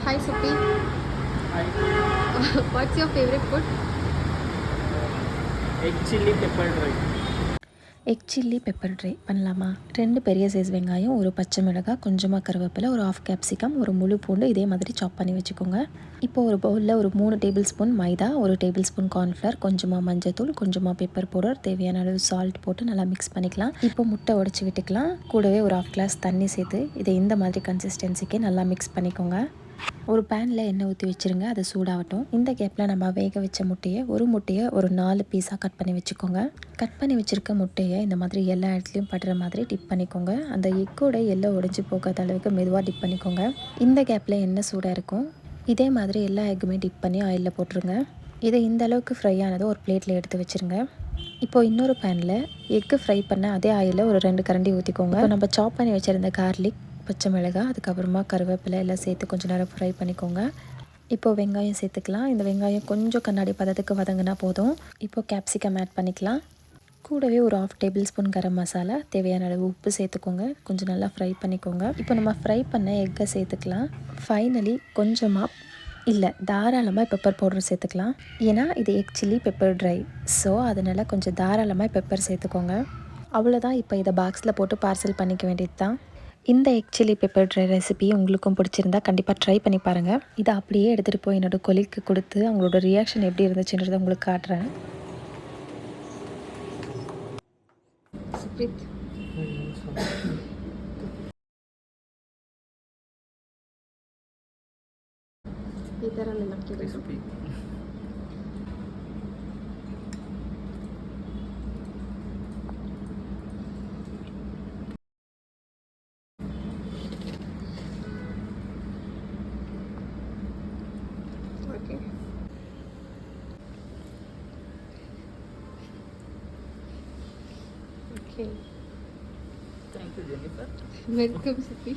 Hi Supi, Hi. what's your favorite food? Egg chili pepper dry. Egg chilli pepper try பண்ணலாமா? 2 பெரிய size வெங்காயம், ஒரு பச்சை மிளகாய், கொஞ்சமாக கருவேப்பிலை, ஒரு ஆஃப் கேப்சிகம், ஒரு முழு பூண்டு இதே மாதிரி சாப் பண்ணி வச்சுக்கோங்க. இப்போ ஒரு பவுலில் ஒரு 3 டேபிள் ஸ்பூன் மைதா, 1 டேபிள் ஸ்பூன் கார்ன்ஃப்ளவர், கொஞ்சமாக மஞ்சத்தூள், கொஞ்சமாக பெப்பர் பவுடர், தேவையான அளவு சால்ட் போட்டு நல்லா மிக்ஸ் பண்ணிக்கலாம். இப்போ முட்டை உடைச்சி விட்டுக்கலாம். கூடவே ஒரு 1/2 கிளாஸ் தண்ணி சேர்த்து இதை இந்த மாதிரி கன்சிஸ்டன்சிக்கு நல்லா மிக்ஸ் பண்ணிக்கோங்க. ஒரு பேனில் எண்ணெய் ஊற்றி வச்சுருங்க, அது சூடாகட்டும். இந்த கேப்பில் நம்ம வேக வச்ச ஒரு முட்டையை ஒரு 4 பீஸாக கட் பண்ணி வச்சுக்கோங்க. கட் பண்ணி வச்சுருக்க முட்டையை இந்த மாதிரி எல்லா இடத்துலையும் படுற மாதிரி டிப் பண்ணிக்கோங்க. அந்த எக்கோட எல்லாம் உடைஞ்சி போகாத அளவுக்கு மெதுவாக டிப் பண்ணிக்கோங்க. இந்த கேப்பில் எண்ணெய் சூடாக இருக்கும். இதே மாதிரி எல்லா எக்குமே டிப் பண்ணி ஆயிலில் போட்டுருங்க. இதை இந்த அளவுக்கு ஃப்ரை ஆனதை ஒரு பிளேட்டில் எடுத்து வச்சுருங்க. இப்போது இன்னொரு பேனில் எக்கு ஃப்ரை பண்ண அதே ஆயிலில் ஒரு 2 கரண்டி ஊற்றிக்கோங்க. இப்போ நம்ம சாப் பண்ணி வச்சுருந்த கார்லிக், பச்சை மிளகாய், அதுக்கப்புறமா கருவேப்பிலை எல்லாம் சேர்த்து கொஞ்சம் நேரம் ஃப்ரை பண்ணிக்கோங்க. இப்போது வெங்காயம் சேர்த்துக்கலாம். இந்த வெங்காயம் கொஞ்சம் கண்ணாடி பதத்துக்கு வதங்கினா போதும். இப்போது கேப்சிகம் ஆட் பண்ணிக்கலாம். கூடவே ஒரு 1/2 டேபிள் ஸ்பூன் கரம் மசாலா, தேவையான அளவு உப்பு சேர்த்துக்கோங்க. கொஞ்சம் நல்லா ஃப்ரை பண்ணிக்கோங்க. இப்போ நம்ம ஃப்ரை பண்ண எக்கை சேர்த்துக்கலாம். ஃபைனலி கொஞ்சமாக இல்லை தாராளமாக பெப்பர் பவுடர் சேர்த்துக்கலாம். ஏன்னா இது egg chilli pepper try, so அதனால் கொஞ்சம் தாராளமாக பெப்பர் சேர்த்துக்கோங்க. அவ்வளோதான். இப்போ இதை பாக்ஸில் போட்டு பார்சல் பண்ணிக்க வேண்டியது தான். இந்த egg chilli pepper try recipe உங்களுக்கும் பிடிச்சிருந்தா கண்டிப்பாக ட்ரை பண்ணி பாருங்கள். இதை அப்படியே எடுத்துகிட்டு போய் என்னோடய கொலீக்கு கொடுத்து அவங்களோட ரியாக்ஷன் எப்படி இருந்துச்சுன்றதை உங்களுக்கு காட்டுறேன். Suprit, ಈ ಥರ ನೆನಪಿಗೆ Recipe. Okay. Okay. Thank you, Jennifer. Welcome ಸುಪಿ.